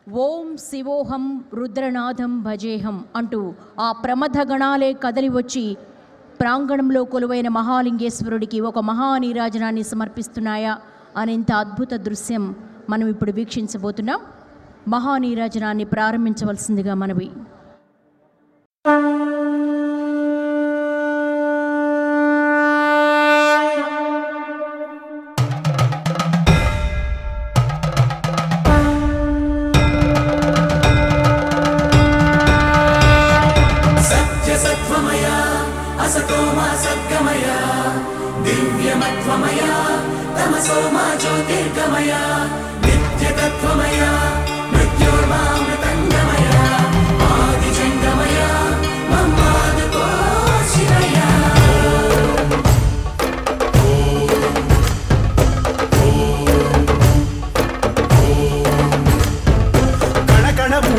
ఓం శివోహం రుద్రనాథం భజేహం అంటూ ఆ ప్రమథ గణాలే కదలి వచ్చి ప్రాంగణంలో కొలువైన మహాలింగేశ్వరుడికి ఒక మహానీరాజనాన్ని సమర్పిస్తున్నాయా అనేంత అద్భుత దృశ్యం మనం ఇప్పుడు వీక్షించబోతున్నాం. మహానీరాజనాన్ని ప్రారంభించవలసిందిగా మనవి.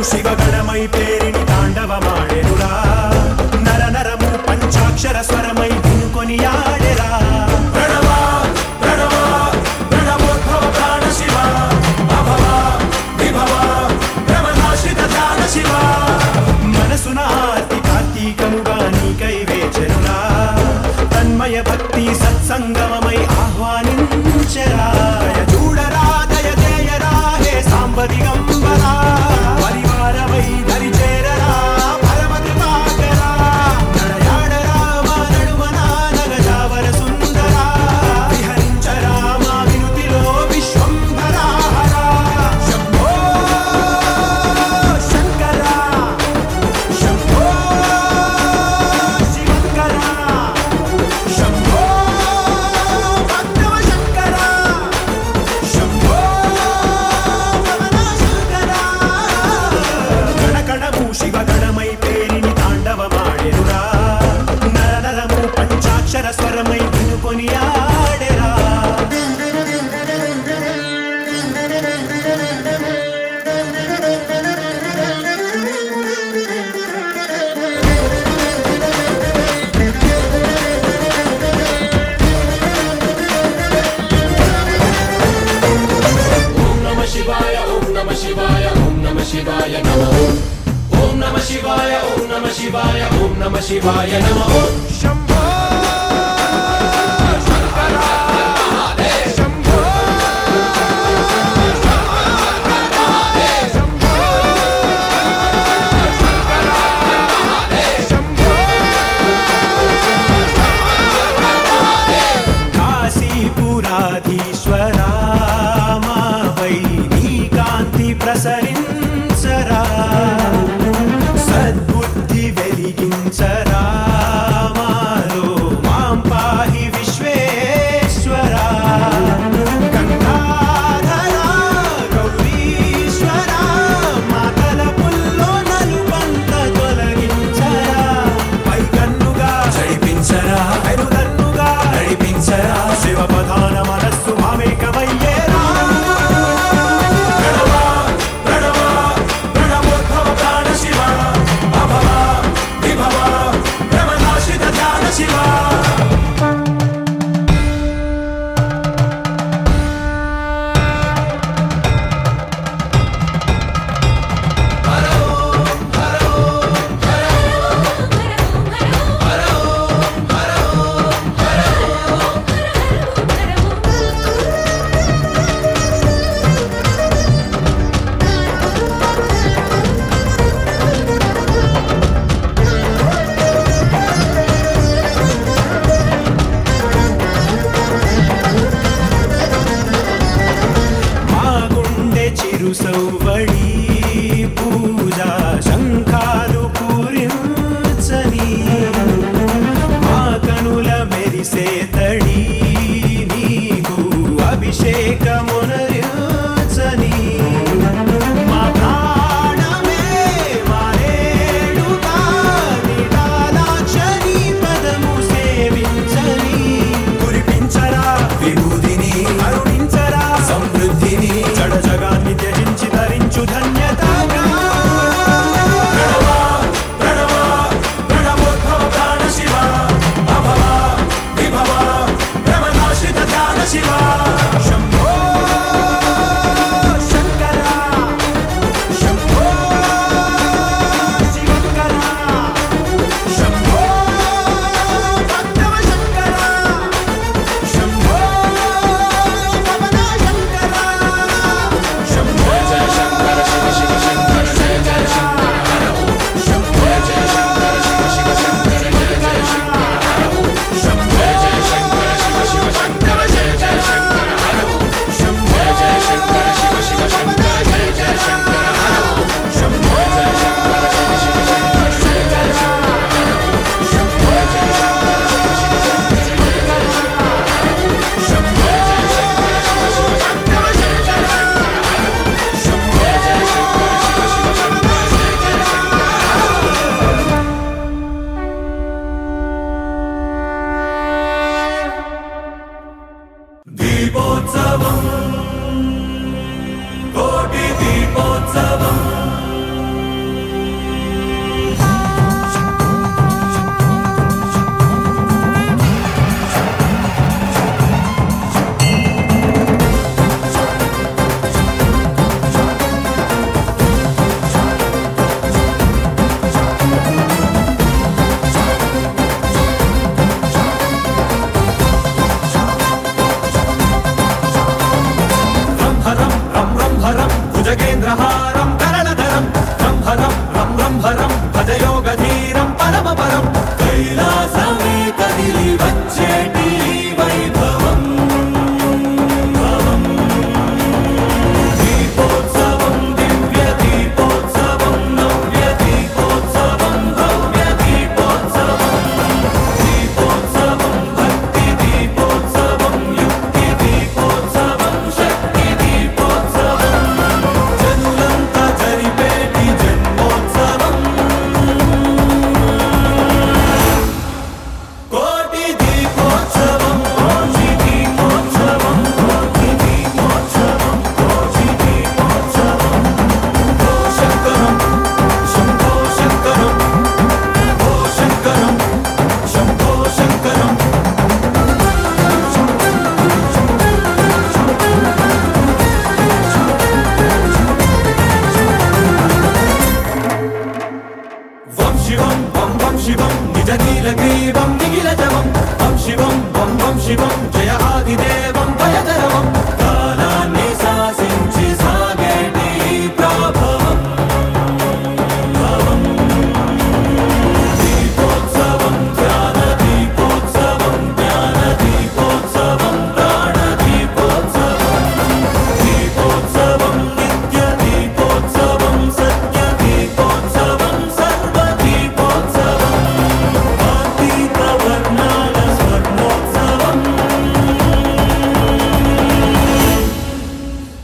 శివగణమై పేరిని తాండవమాడెనురా, నర నరము పంచాక్షర స్వరమై వినుకొని ఆడెరా. ప్రణవ ప్రణవ ప్రణవోద్భవ ప్రాణ శివ, అభవ విభవ భ్రమనాశిత ధ్యాన శివ. మనసున ఆర్తి కార్తీకముగా నీకై వేచెనురా, తన్మయ భక్తి సత్సంగమమై ఆహ్వానించెరా. చూడరా దయ చేయరా హే సాంబ దిగంబరా, పరివారమై దరి చేరరా పరమకృపాకరా. నడయాడరా మా నడుమన నగజావర సుందరా, విహరించరా మా వినుతిలో విశ్వంభరాహరా. శంభో శంకరా శంభో శివంకరా, శంభో భక్తవ శంకరా, శంభో శివగణమై పేరిని తాండవమాడెనురా, నర నరము పంచాక్షర స్వరమై వినుకొని ఆడెరా. ఓం నమః శివాయ ఓం నమః శివాయ ఓం నమః శివాయ నమః. ఓం నమః శివాయ ఓం నమః శివాయ ఓం నమః శివాయ నమః. శంభో శంకర మహాదేవ్, శంభో శంభో శంకర మహాదేవ్, శంభో కాశీపురాధీశ్వరా మాపై నీ కాంతి ప్రసరించరా, సద్బుద్ధి వెలిగించరా మాలో మాం పాహి విశ్వేశ్వరా. గంగాధరా గౌరీశ్వరా, మాతల పుల్లో నలుబంత తొలగించరా. పైకన్నుగా చడిపించరా, పెరుదన్నుగా నడిపించరా, శివపదాన మనస్సు మామేకమయ్యేరా. ప్రణవ ప్రణవ ప్రణవోద్భవ ప్రాణ శివ, అభవ విభవ భ్రమనాశిత ధ్యాన శివ. మా గుండె చిరు సౌవడి పూజా శంఖాలు పూరించని, మా కనుల మెరిసే తడి నీకు అభిషేకమునరించని. మా ప్రాణమే మారేడుగా నిటాలాక్షరి పదము సేవించని. కురిపించరా విభూతిని, కరుణించరా సమృద్ధిని, జడ జగాన్ని త్యజించి ధరించు ధన్యతగా. కరహారం కరణధరం రంభరం రం రంభరం భజయోగధీరం పరమపరం కైలాసమే కదిలి వచ్చేటి వైభవం దీపోత్సవం దివ్య దీపోత్సవం నవ్య దీపోత్సవం భవ్య దీపోత్సవం దీపోత్సవం భక్తి దీపోత్సవం యుక్తి దీపోత్సవం శక్తి దీపోత్సవం జనులంతా జరిపేటి జన్మోత్సవం కోటి దీపోత్సవం కోటి దీపోత్సవం కోటి దీపోత్సవం కోటి దీపోత్సవం ఓ శంకరం శంభో శంకరం ఓ శంకరం శంభో శంకరం వం శివం వం శివం నిజ నీలగ్రీవం నిఖిలజవం వం శివం వం శివం జయ ఆదిదేవం భయధరవం కాలాన్ని శాసించి సాగేటి ప్రభవం దీపోత్సవం ధ్యాన దీపోత్సవం జ్ఞాన దీపోత్సవం ప్రాణ దీపోత్సవం దీపోత్సవం నిత్య దీపోత్సవం సత్య దీపోత్సవం సర్వ దీపోత్సవం కార్తీక వర్ణాల స్వర్ణోత్సవం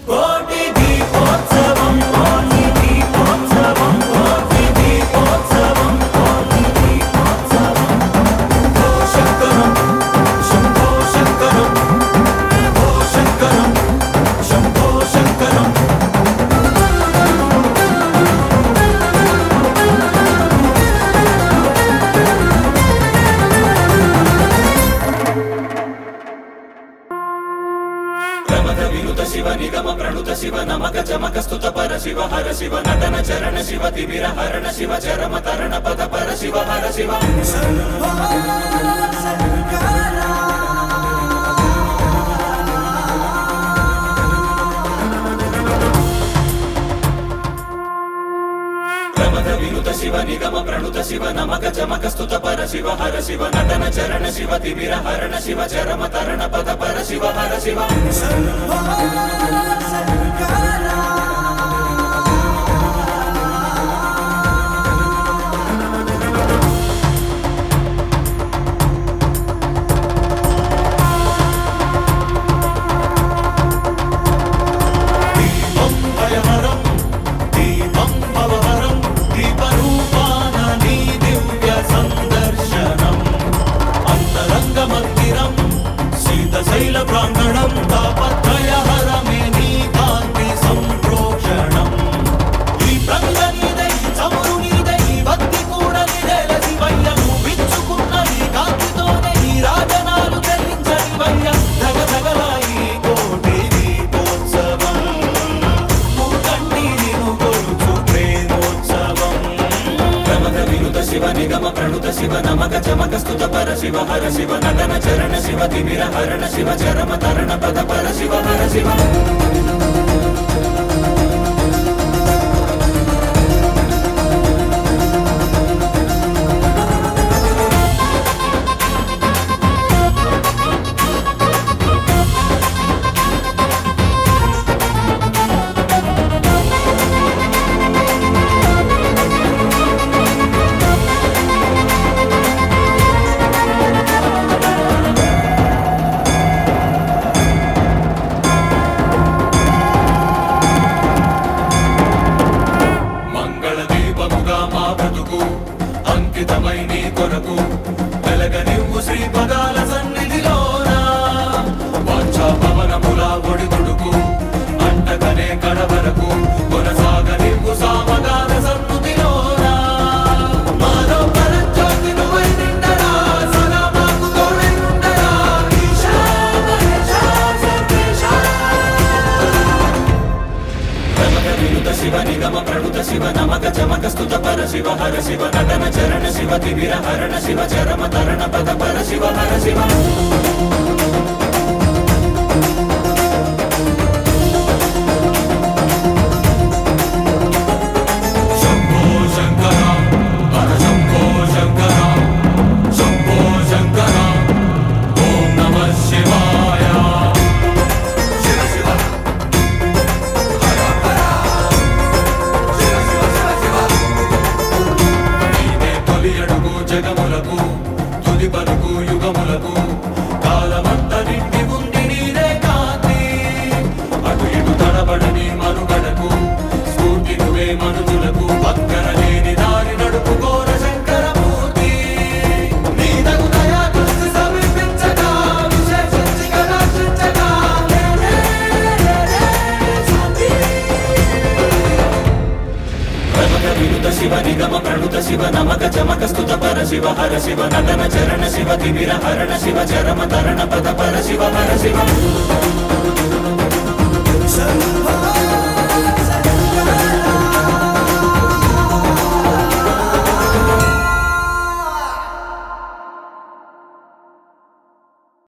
కోటి దీపోత్సవం కోటి దీపోత్సవం కోటి దీపోత్సవం కోటి దీపోత్సవం ఓ శంకరం శంభో శంకరం ఓ శంకరం శంభో శంకరం ప్రమద వినుత శివ నిగమ ప్రణుత శివ నమక చమక స్తుత పర శివ హర శివ నటన చరణ శివ తిమిర హరణ శివ చరమ తరణ పద పర శివ హర శివ ప్రమద వినుత శివ నిగమ ప్రణుత శివ నమక చమక స్తుత పర శివ హర శివ నటన చరణ శివ తిమిర హరణ శివ చరమ తరణ పద పర శివ హర శివ దీపం భయహరం దీపం భవహరం దీపరూపాన నీ దివ్య సందర్శనం అంతరంగ మందిరం శీతశైల ప్రాంగణం తాపత్రయహరమే నీ కాంతి సంప్రోక్షణం ఈ ప్రంగ నీదై చమురు నీదై భక్తి కూడా నిదేల శివయ్య విచ్చుకున్న ఈ కాంతితోనే ఈ రాజనాలు చెల్లించని వయ్య ధగధగలాయి కోటి దీపోత్సవం మూకంటి నిను కొలుచు ప్రేమోత్సవం ప్రమద వినుత శివ నిగమ ప్రణుత శివ నమక చమక స్తుత పర శివ హర శివ నటన చరణ శివ తిమిర హరణ శివ చరమ తరణ పద పర శివ హర శివ మంగళ దీపముగా మా బ్రతుకు అంకితమై నీ కొరకు వెలగనివ్వు శ్రీ పదాల సన్నిధిలోన వాంఛా పవనముల ఒడిదుడుకు అంటకనే కడవరకు కొనసాగనివ్వు సామగాన సన్నుతిలోన మాలో పరంజ్యోతి నువ్వై నిండరా సదా మాకు తోడై ఉండరా ఈశా మహేశా సర్వేశా ప్రమద వినుత శివ నిగమ ప్రణుత శివ నమక చమక స్తుత పర శివ హర శివ నటన చరణ శివ తిమిర హరణ శివ చరమ తరణ పద పర శివ హర శివ మనుజులకు పక్కన లేని దారి నడుపుకోర శంకరమూర్తి నీ తగు దయా దృష్టి సమర్పించగా విశేషించిగా రక్షించగా ప్రమద వినుత శివ నిగమ ప్రణుత శివ నమక చమక స్తుత పర శివ హర శివ నటన చరణ శివ తిమిర హరణ శివ చరమ తరణ పద పర శివ హర శివ